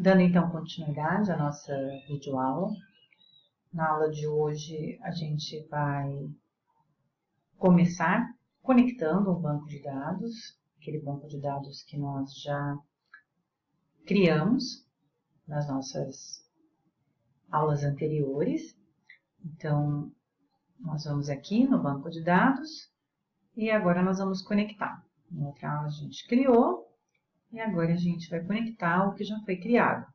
Dando então continuidade à nossa videoaula. Na aula de hoje a gente vai começar conectando um banco de dados, aquele banco de dados que nós já criamos nas nossas aulas anteriores. Então, nós vamos aqui no banco de dados e agora nós vamos conectar. Na outra aula a gente criou e agora a gente vai conectar o que já foi criado.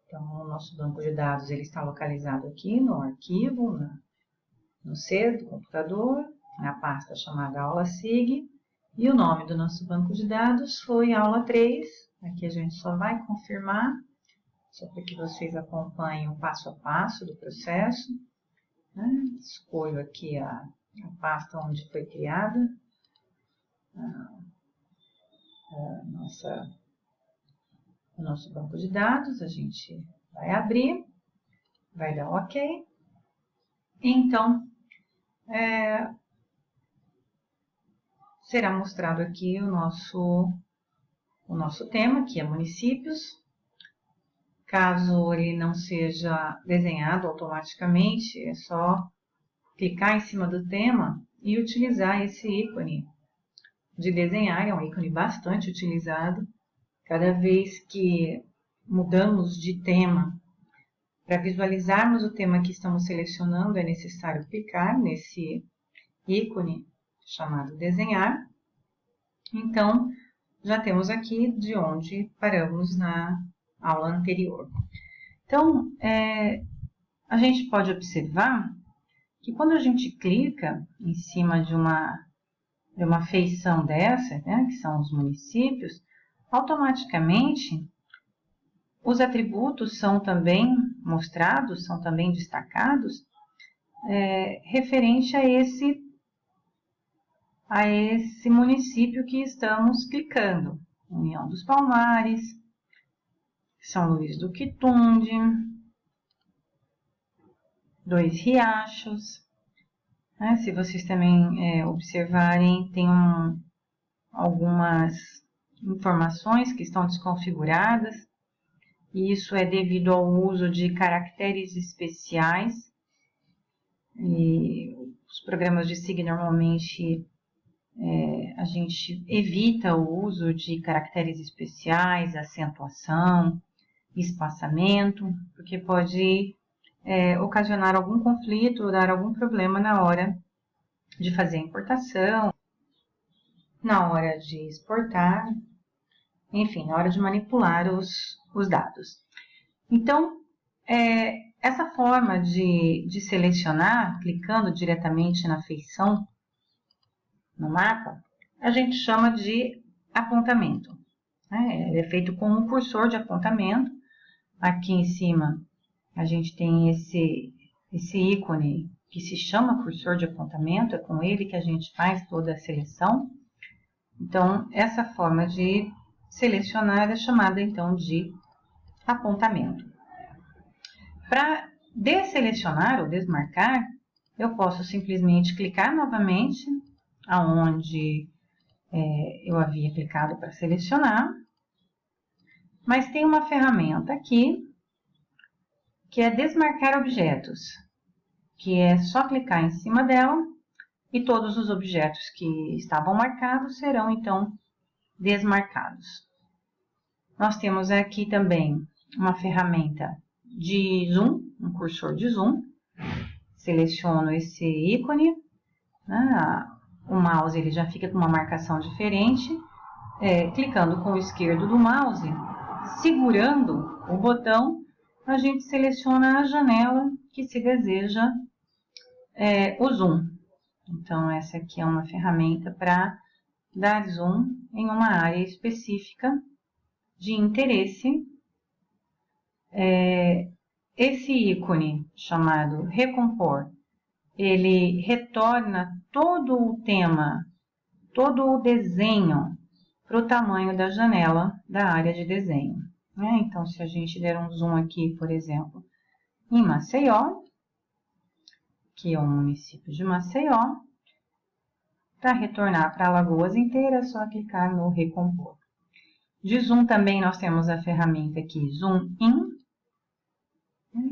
Então, o nosso banco de dados ele está localizado aqui no arquivo, no C do computador, na pasta chamada aula SIG, e o nome do nosso banco de dados foi aula 3. Aqui a gente só vai confirmar, só para que vocês acompanhem o passo a passo do processo. Escolho aqui a pasta onde foi criada o nosso banco de dados. A gente vai abrir, vai dar OK. Então, será mostrado aqui o nosso tema, que é municípios. Caso ele não seja desenhado automaticamente, é só clicar em cima do tema e utilizar esse ícone de desenhar. É um ícone bastante utilizado. Cada vez que mudamos de tema, para visualizarmos o tema que estamos selecionando, é necessário clicar nesse ícone chamado desenhar. Então, já temos aqui de onde paramos na aula anterior. Então, a gente pode observar que quando a gente clica em cima de uma feição dessa, né, que são os municípios, automaticamente os atributos são também mostrados, são também destacados, referente a esse município que estamos clicando. União dos Palmares, São Luís do Quitunde, Dois Riachos. Se vocês também observarem, tem algumas informações que estão desconfiguradas, e isso é devido ao uso de caracteres especiais. E os programas de SIG normalmente a gente evita o uso de caracteres especiais, acentuação, espaçamento, porque pode ocasionar algum conflito ou dar algum problema na hora de fazer a importação, na hora de exportar, enfim, na hora de manipular os dados. Então, essa forma de selecionar, clicando diretamente na feição, no mapa, a gente chama de apontamento. Ele é feito com um cursor de apontamento. Aqui em cima a gente tem esse ícone que se chama cursor de apontamento, é com ele que a gente faz toda a seleção. Então, essa forma de selecionar é chamada então de apontamento. Para desselecionar ou desmarcar, eu posso simplesmente clicar novamente aonde eu havia clicado para selecionar, mas tem uma ferramenta aqui que é desmarcar objetos, que é só clicar em cima dela e todos os objetos que estavam marcados serão então desmarcados. Nós temos aqui também uma ferramenta de zoom, um cursor de zoom. Seleciono esse ícone, o mouse ele já fica com uma marcação diferente. Clicando com o esquerdo do mouse, segurando o botão, a gente seleciona a janela que se deseja o zoom. Então, essa aqui é uma ferramenta para dar zoom em uma área específica de interesse. Esse ícone chamado recompor, ele retorna todo o tema, todo o desenho para o tamanho da janela da área de desenho. Então, se a gente der um zoom aqui, por exemplo, em Maceió, que é o município de Maceió, para retornar para Alagoas inteira, é só clicar no recompor. De zoom também nós temos a ferramenta aqui, Zoom In,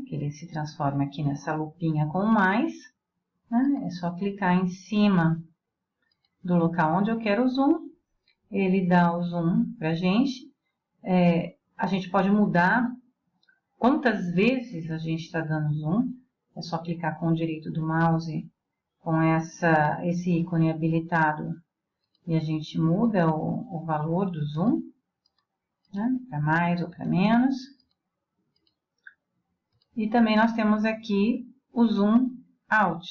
que ele se transforma aqui nessa lupinha com mais. É só clicar em cima do local onde eu quero o zoom, ele dá o zoom para a gente. A gente pode mudar quantas vezes a gente está dando zoom. É só clicar com o direito do mouse, com esse ícone habilitado, e a gente muda o valor do zoom, né, para mais ou para menos. E também nós temos aqui o zoom out,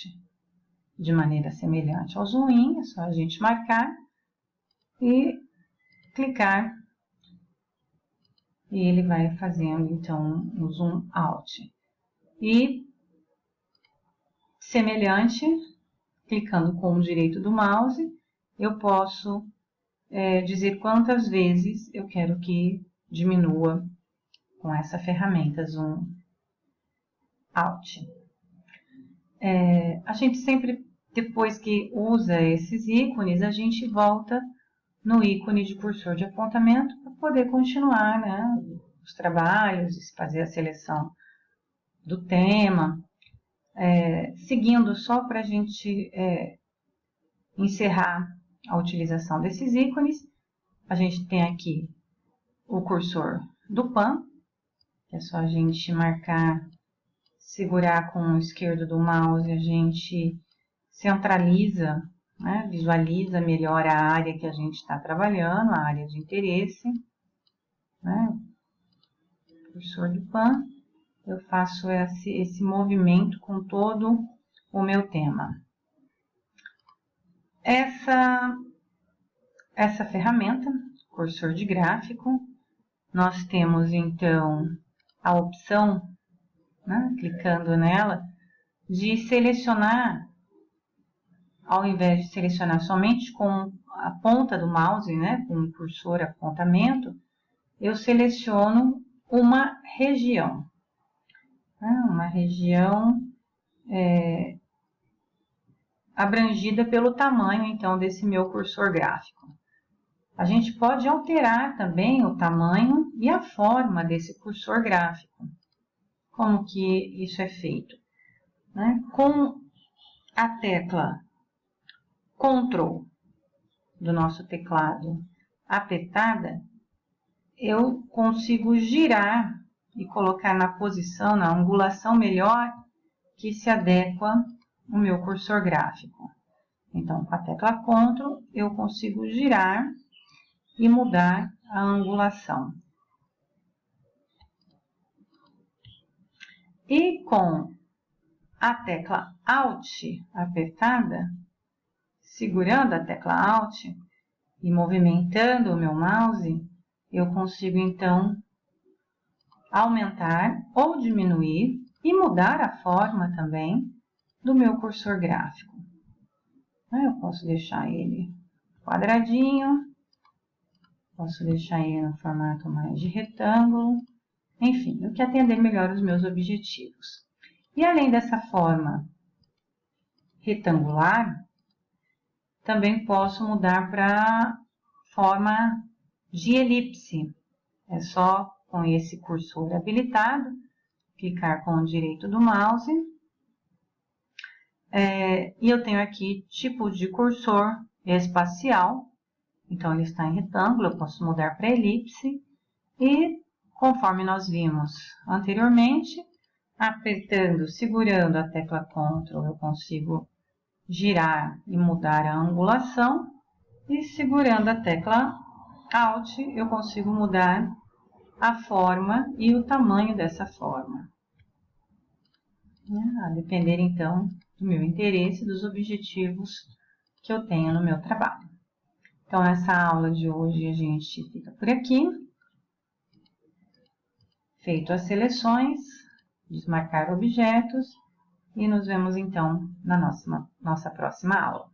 de maneira semelhante ao zoom in, é só a gente marcar e clicar, e ele vai fazendo então o zoom out. E semelhante, clicando com o direito do mouse, eu posso dizer quantas vezes eu quero que diminua com essa ferramenta Zoom Out. A gente sempre, depois que usa esses ícones, a gente volta no ícone de cursor de apontamento para poder continuar, né, os trabalhos, fazer a seleção do tema. Seguindo, só para a gente encerrar a utilização desses ícones, a gente tem aqui o cursor do PAN, que é só a gente marcar, segurar com o esquerdo do mouse, a gente centraliza, né, visualiza melhor a área que a gente está trabalhando, a área de interesse. Né? Cursor do PAN, eu faço esse movimento com todo o meu tema. Essa ferramenta, cursor de gráfico, nós temos então a opção, né, clicando nela, de selecionar, ao invés de selecionar somente com a ponta do mouse, né, com o cursor apontamento, eu seleciono uma região. Uma região abrangida pelo tamanho, então, desse meu cursor gráfico. A gente pode alterar também o tamanho e a forma desse cursor gráfico. Como que isso é feito? Com a tecla Ctrl do nosso teclado apertada, eu consigo girar e colocar na posição, na angulação melhor que se adequa ao meu cursor gráfico. Então, com a tecla Ctrl, eu consigo girar e mudar a angulação. E com a tecla Alt apertada, segurando a tecla Alt e movimentando o meu mouse, eu consigo então aumentar ou diminuir e mudar a forma também do meu cursor gráfico. Eu posso deixar ele quadradinho, posso deixar ele no formato mais de retângulo, enfim, o que atender melhor os meus objetivos. E além dessa forma retangular, também posso mudar para forma de elipse. É só com esse cursor habilitado, clicar com o direito do mouse. E eu tenho aqui tipo de cursor espacial. Então, ele está em retângulo, eu posso mudar para elipse. E, conforme nós vimos anteriormente, apertando, segurando a tecla Ctrl, eu consigo girar e mudar a angulação. E segurando a tecla Alt, eu consigo mudar a forma e o tamanho dessa forma. A depender, então, do meu interesse e dos objetivos que eu tenho no meu trabalho. Então, essa aula de hoje a gente fica por aqui. Feito as seleções, desmarcar objetos, e nos vemos, então, na nossa próxima aula.